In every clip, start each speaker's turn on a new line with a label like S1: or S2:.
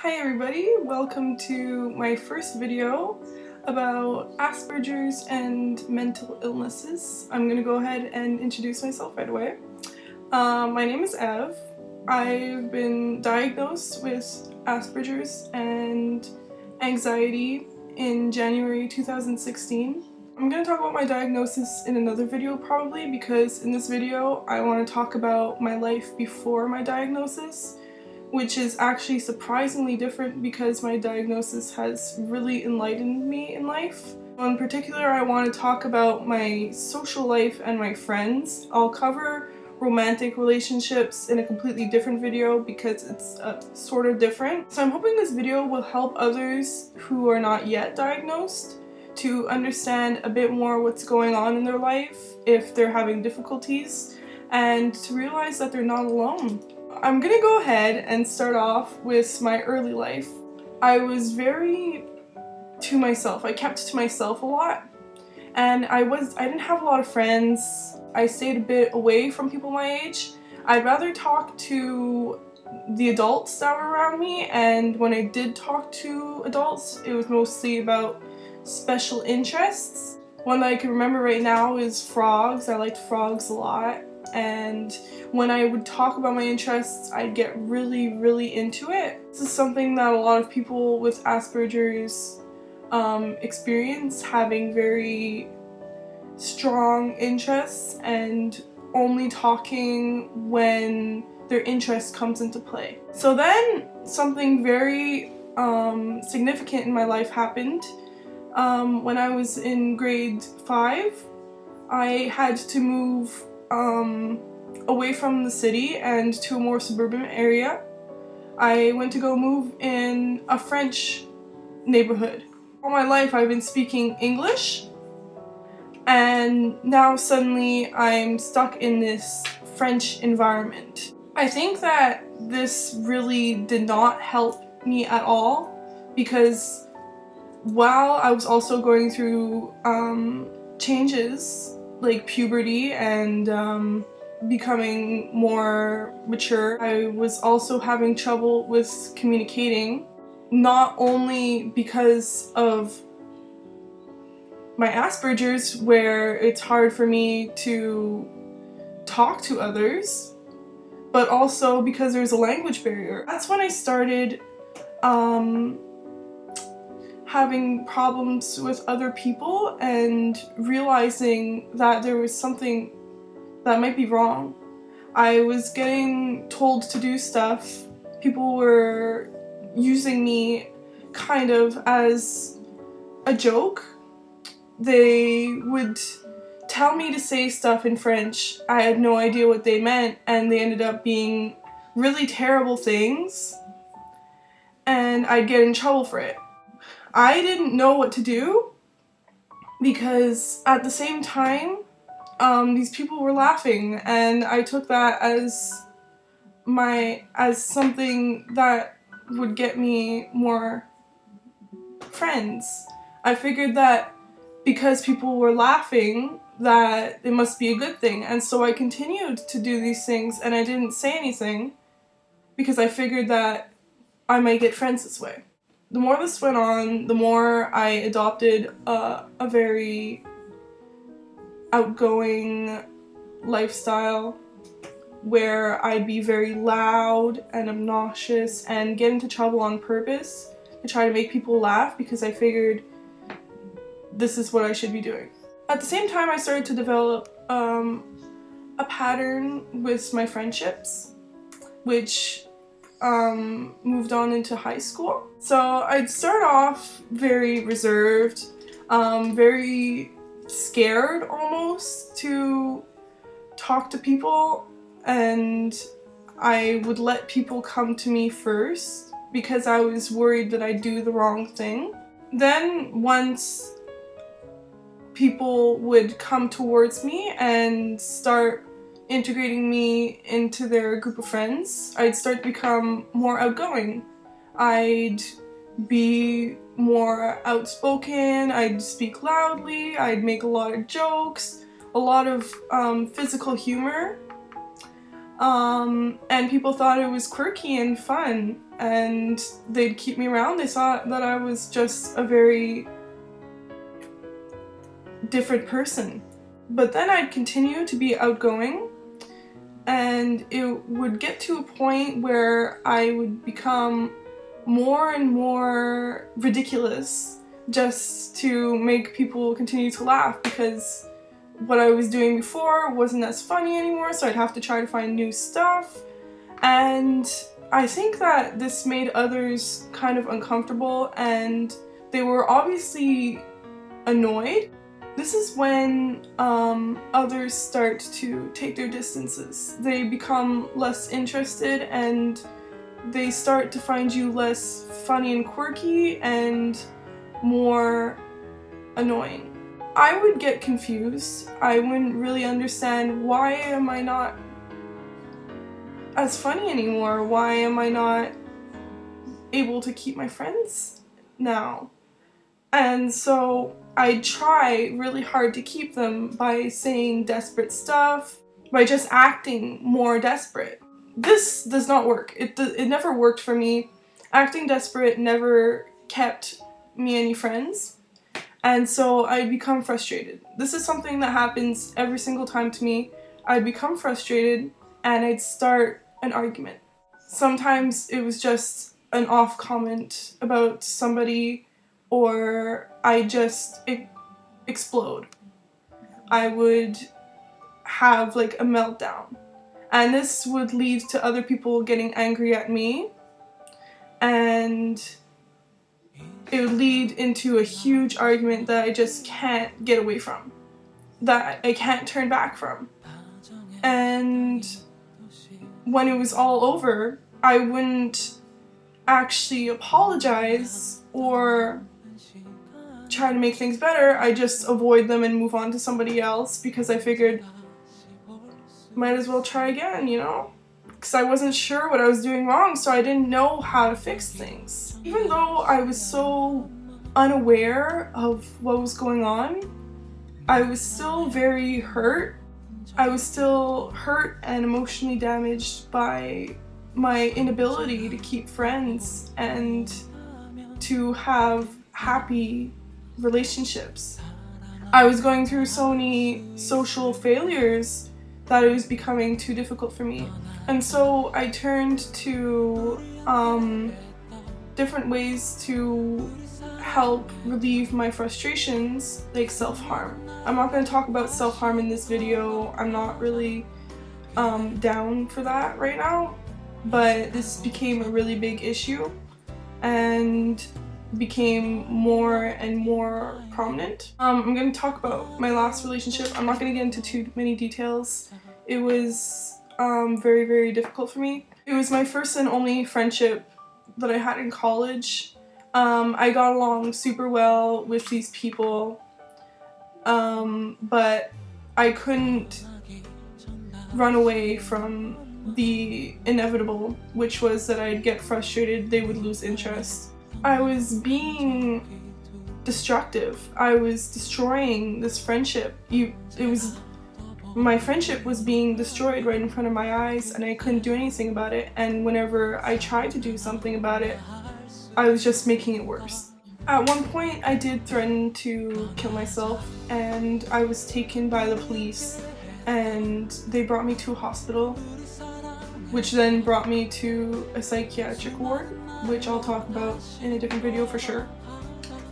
S1: Hi everybody, welcome to my first video about Asperger's and mental illnesses. I'm gonna go ahead and introduce myself right away. My name is Ev. I've been diagnosed with Asperger's and anxiety in January 2016. I'm going to talk about my diagnosis in another video probably because in this video I want to talk about my life before my diagnosis, which is actually surprisingly different because my diagnosis has really enlightened me in life. In particular, I want to talk about my social life and my friends. I'll cover romantic relationships in a completely different video because it's sort of different. So I'm hoping this video will help others who are not yet diagnosed to understand a bit more what's going on in their life if they're having difficulties, and to realize that they're not alone. I'm gonna go ahead and start off with my early life. I was very to myself. I kept to myself a lot, and I didn't have a lot of friends. I stayed a bit away from people my age. I'd rather talk to the adults that were around me, and when I did talk to adults, it was mostly about special interests. One that I can remember right now is frogs. I liked frogs a lot, and when I would talk about my interests, I'd get really into it. This is something that a lot of people with Asperger's experience, having very strong interests and only talking when their interest comes into play. So then something very significant in my life happened. When I was in grade 5, I had to move away from the city and to a more suburban area. I went to go move in a French neighborhood. All my life I've been speaking English, and now suddenly I'm stuck in this French environment. I think that this really did not help me at all, because while I was also going through changes like puberty and becoming more mature, I was also having trouble with communicating, not only because of my Asperger's, where it's hard for me to talk to others, but also because there's a language barrier. That's when I started having problems with other people and realizing that there was something that might be wrong. I was getting told to do stuff. People were using me kind of as a joke. They would tell me to say stuff in French. I had no idea what they meant, and they ended up being really terrible things, and I'd get in trouble for it. I didn't know what to do because at the same time, these people were laughing, and I took that as something that would get me more friends. I figured that because people were laughing, that it must be a good thing, and so I continued to do these things, and I didn't say anything because I figured that I might get friends this way. The more this went on, the more I adopted a very outgoing lifestyle where I'd be very loud and obnoxious and get into trouble on purpose to try to make people laugh because I figured this is what I should be doing. At the same time, I started to develop a pattern with my friendships, which moved on into high school. So I'd start off very reserved, very scared almost to talk to people, and I would let people come to me first because I was worried that I'd do the wrong thing. Then once people would come towards me and start integrating me into their group of friends, I'd start to become more outgoing. I'd be more outspoken, I'd speak loudly, I'd make a lot of jokes, a lot of physical humor, and people thought it was quirky and fun, and they'd keep me around. They saw that I was just a very different person. But then I'd continue to be outgoing, and it would get to a point where I would become more and more ridiculous just to make people continue to laugh, because what I was doing before wasn't as funny anymore, so I'd have to try to find new stuff. And I think that this made others kind of uncomfortable, and they were obviously annoyed. This is when others start to take their distances. They become less interested, and they start to find you less funny and quirky and more annoying. I would get confused. I wouldn't really understand, why am I not as funny anymore? Why am I not able to keep my friends now? And so I try really hard to keep them by saying desperate stuff, by just acting more desperate. This does not work. It never worked for me. Acting desperate never kept me any friends. And so I'd become frustrated. This is something that happens every single time to me. I'd become frustrated and I'd start an argument. Sometimes it was just an off comment about somebody, or I just explode. I would have like a meltdown. And this would lead to other people getting angry at me, and it would lead into a huge argument that I just can't get away from, that I can't turn back from. And when it was all over, I wouldn't actually apologize or try to make things better. I just avoid them and move on to somebody else, because I figured might as well try again, you know? Because I wasn't sure what I was doing wrong, so I didn't know how to fix things. Even though I was so unaware of what was going on, I was still very hurt. I was still hurt and emotionally damaged by my inability to keep friends and to have happy relationships. I was going through so many social failures that it was becoming too difficult for me. And so I turned to different ways to help relieve my frustrations, like self-harm. I'm not going to talk about self-harm in this video. I'm not really down for that right now, but this became a really big issue and became more and more prominent. I'm going to talk about my last relationship. I'm not going to get into too many details. It was very, very difficult for me. It was my first and only friendship that I had in college. I got along super well with these people, but I couldn't run away from the inevitable, which was that I'd get frustrated, they would lose interest. I was being destructive. I was destroying this friendship. My friendship was being destroyed right in front of my eyes, and I couldn't do anything about it. And whenever I tried to do something about it, I was just making it worse. At one point, I did threaten to kill myself, and I was taken by the police, and they brought me to a hospital, which then brought me to a psychiatric ward, which I'll talk about in a different video for sure.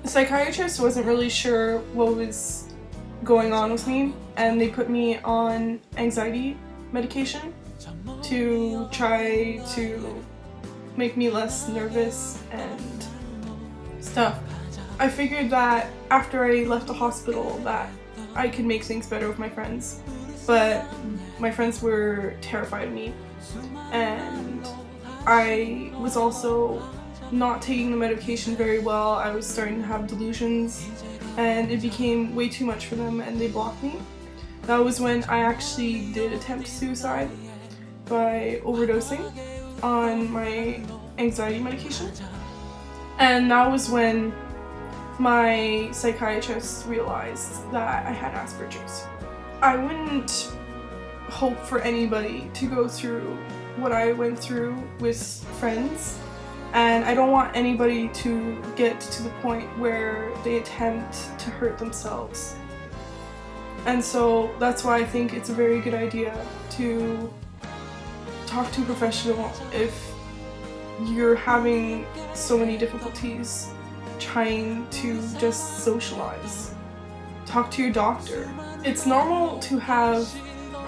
S1: The psychiatrist wasn't really sure what was going on with me, and they put me on anxiety medication to try to make me less nervous and stuff. I figured that after I left the hospital that I could make things better with my friends, but my friends were terrified of me, and I was also not taking the medication very well. I was starting to have delusions, and it became way too much for them, and they blocked me. That was when I actually did attempt suicide by overdosing on my anxiety medication. And that was when my psychiatrist realized that I had Asperger's. I wouldn't hope for anybody to go through what I went through with friends, And I don't want anybody to get to the point where they attempt to hurt themselves. And so that's why I think it's a very good idea to talk to a professional if you're having so many difficulties trying to just socialize. Talk to your doctor. It's normal to have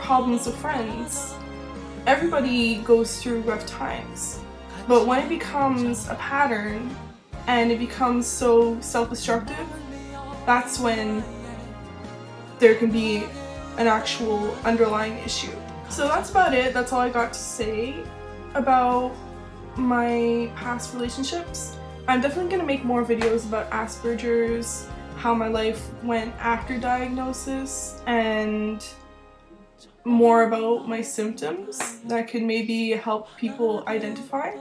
S1: problems with friends. Everybody goes through rough times. But when it becomes a pattern and it becomes so self-destructive, that's when there can be an actual underlying issue. So that's about it. That's all I got to say about my past relationships. I'm definitely going to make more videos about Asperger's, how my life went after diagnosis, and more about my symptoms that could maybe help people identify.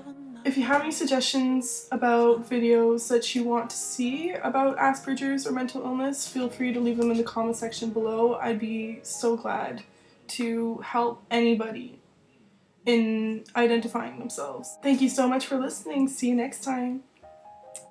S1: If you have any suggestions about videos that you want to see about Asperger's or mental illness, feel free to leave them in the comment section below. I'd be so glad to help anybody in identifying themselves. Thank you so much for listening. See you next time.